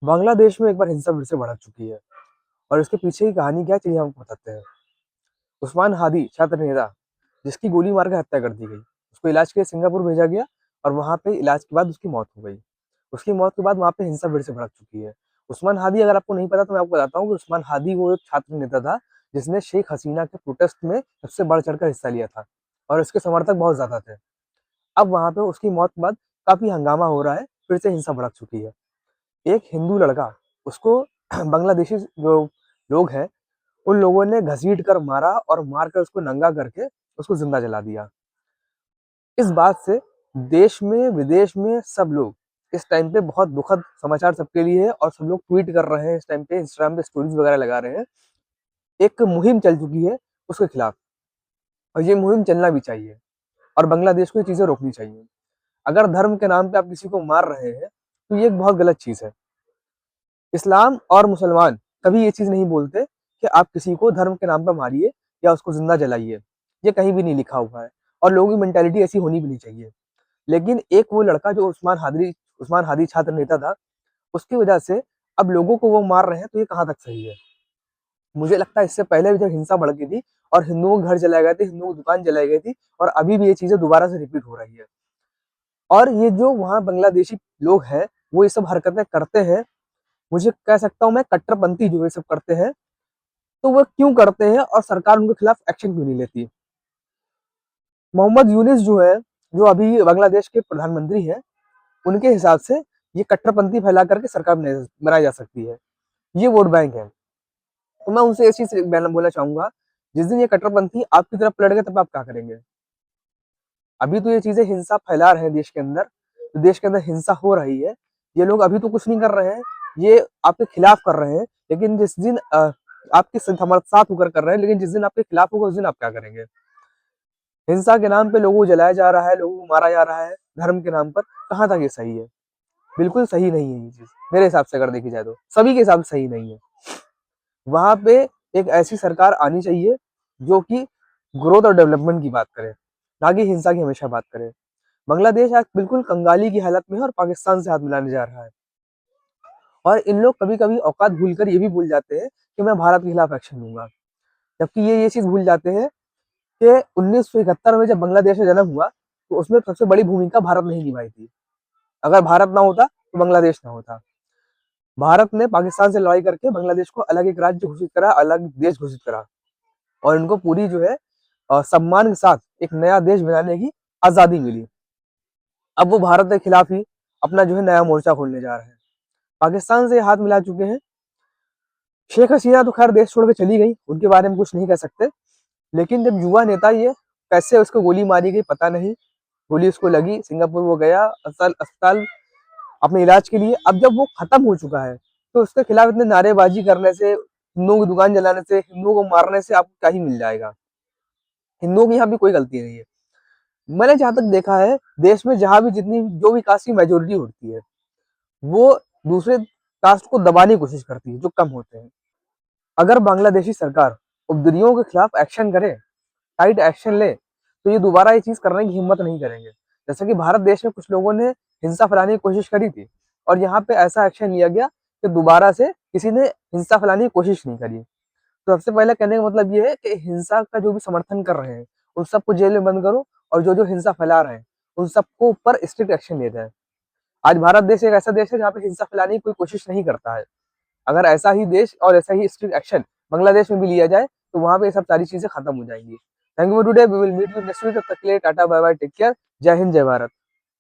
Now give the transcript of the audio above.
बांग्लादेश में एक बार हिंसा फिर से भड़क चुकी है और इसके पीछे की कहानी क्या है चलिए हम आपको बताते हैं। उस्मान हादी छात्र नेता जिसकी गोली मार के हत्या कर दी गई, उसको इलाज के लिए सिंगापुर भेजा गया और वहां पे इलाज के बाद उसकी मौत हो गई। उसकी मौत के बाद वहां पे हिंसा फिर से भड़क चुकी है। उस्मान हादी अगर आपको नहीं पता तो मैं आपको बताता हूँ कि उस्मान हादी वो एक छात्र नेता था जिसने शेख हसीना के प्रोटेस्ट में सबसे बढ़ चढ़ कर हिस्सा लिया था और उसके समर्थक बहुत ज्यादा थे। अब वहां पे उसकी मौत के बाद काफी हंगामा हो रहा है, फिर से हिंसा भड़क चुकी है। एक हिंदू लड़का, उसको बांग्लादेशी जो लोग हैं उन लोगों ने घसीट कर मारा और मार कर उसको नंगा करके उसको जिंदा जला दिया। इस बात से देश में विदेश में सब लोग इस टाइम पे बहुत दुखद समाचार सबके लिए है और सब लोग ट्वीट कर रहे हैं, इस टाइम पे इंस्टाग्राम पे स्टोरीज वगैरह लगा रहे हैं। एक मुहिम चल चुकी है उसके खिलाफ और ये मुहिम चलना भी चाहिए और बांग्लादेश को ये चीजें रोकनी चाहिए। अगर धर्म के नाम पे आप किसी को मार रहे हैं तो ये एक बहुत गलत चीज है। इस्लाम और मुसलमान कभी ये चीज नहीं बोलते कि आप किसी को धर्म के नाम पर मारिए या उसको जिंदा जलाइए। ये कहीं भी नहीं लिखा हुआ है और लोगों की मेंटेलिटी ऐसी होनी भी नहीं चाहिए। लेकिन एक वो लड़का जो उस्मान हादी छात्र नेता था, उसकी वजह से अब लोगों को वो मार रहे हैं, तो ये कहाँ तक सही है। मुझे लगता है इससे पहले भी जब हिंसा भड़की थी और हिंदुओं के घर जलाए गए थे, हिंदुओं की दुकान जलाई गई थी और अभी भी ये चीजें दोबारा से रिपीट हो रही है। और ये जो वहाँ बांग्लादेशी लोग हैं वो ये सब हरकतें करते हैं, मुझे कह सकता हूँ मैं कट्टरपंथी जो ये सब करते हैं, तो वो क्यों करते हैं और सरकार उनके खिलाफ एक्शन क्यों नहीं लेती। मोहम्मद यूनिस जो है, जो अभी बांग्लादेश के प्रधानमंत्री हैं, उनके हिसाब से ये कट्टरपंथी फैला करके सरकार बनाई जा सकती है, ये वोट बैंक है। तो मैं उनसे इस चीज से बोलना चाहूंगा, जिस दिन ये कट्टरपंथी आपकी तरफ पलट गए तब आप क्या करेंगे। अभी तो ये चीजें हिंसा फैला रहे हैं देश के अंदर, तो देश के अंदर हिंसा हो रही है, ये लोग अभी तो कुछ नहीं कर रहे हैं, ये आपके खिलाफ कर रहे हैं। लेकिन जिस दिन आपके साथ होकर कर रहे हैं, लेकिन जिस दिन आपके खिलाफ होगा उस दिन आप क्या करेंगे। हिंसा के नाम पे लोगों को जलाया जा रहा है, लोगों को मारा जा रहा है धर्म के नाम पर, कहाँ तक ये सही है। बिल्कुल सही नहीं है ये चीज, मेरे हिसाब से अगर देखी जाए तो सभी के हिसाब से सही नहीं है। वहां पे एक ऐसी सरकार आनी चाहिए जो कि ग्रोथ और डेवलपमेंट की बात करे, ना कि हिंसा की हमेशा बात करे। बांग्लादेश आज बिल्कुल कंगाली की हालत में है और पाकिस्तान से हाथ मिलाने जा रहा है। और इन लोग कभी कभी औकात भूलकर ये भी भूल जाते हैं कि मैं भारत के खिलाफ एक्शन लूंगा, जबकि ये चीज भूल जाते हैं कि 1971 में जब बांग्लादेश का जन्म हुआ तो उसमें सबसे बड़ी भूमिका भारत ने ही निभाई थी। अगर भारत ना होता तो बांग्लादेश ना होता। भारत ने पाकिस्तान से लड़ाई करके बांग्लादेश को अलग एक राज्य घोषित करा, अलग देश घोषित करा और इनको पूरी जो है सम्मान के साथ एक नया देश बनाने की आजादी मिली। अब वो भारत के खिलाफ ही अपना जो है नया मोर्चा खोलने जा रहे हैं, पाकिस्तान से हाथ मिला चुके हैं। शेख हसीना तो खैर देश छोड़ के चली गई, उनके बारे में कुछ नहीं कह सकते। लेकिन जब युवा नेता ये कैसे उसको गोली मारी गई पता नहीं, गोली उसको लगी, सिंगापुर वो गया अस्पताल अपने इलाज के लिए। अब जब वो खत्म हो चुका है तो उसके खिलाफ इतने नारेबाजी करने से, हिंदुओं की दुकान जलाने से, हिंदुओं को मारने से आपको क्या ही मिल जाएगा। हिंदुओं की यहाँ भी कोई गलती नहीं है। मैंने जहां तक देखा है, देश में जहां भी जितनी जो भी कास्ट की मेजोरिटी होती है वो दूसरे कास्ट को दबाने की कोशिश करती है जो कम होते हैं। अगर बांग्लादेशी सरकार उपद्रवियों के खिलाफ एक्शन करे, टाइट एक्शन ले, तो ये दोबारा ये चीज करने की हिम्मत नहीं करेंगे। जैसे कि भारत देश में कुछ लोगों ने हिंसा फैलाने की कोशिश करी थी और यहाँ पे ऐसा एक्शन लिया गया कि दोबारा से किसी ने हिंसा फैलाने की कोशिश नहीं करी। तो सबसे पहले कहने का मतलब ये है कि हिंसा का जो भी समर्थन कर रहे हैं उन सबको जेल में बंद करो और जो जो हिंसा फैला रहे हैं उन सबको ऊपर स्ट्रिक्ट एक्शन लेते हैं। आज भारत देश एक ऐसा देश है जहाँ पे हिंसा फैलाने की कोई कोशिश नहीं करता है। अगर ऐसा ही देश और ऐसा ही स्ट्रिक्ट एक्शन बांग्लादेश में भी लिया जाए तो वहां पे ये सब सारी चीजें खत्म हो जाएंगी। Thank you today, we will meet you next week. तब तक के लिए tata bye bye, take care, जय हिंद जय भारत।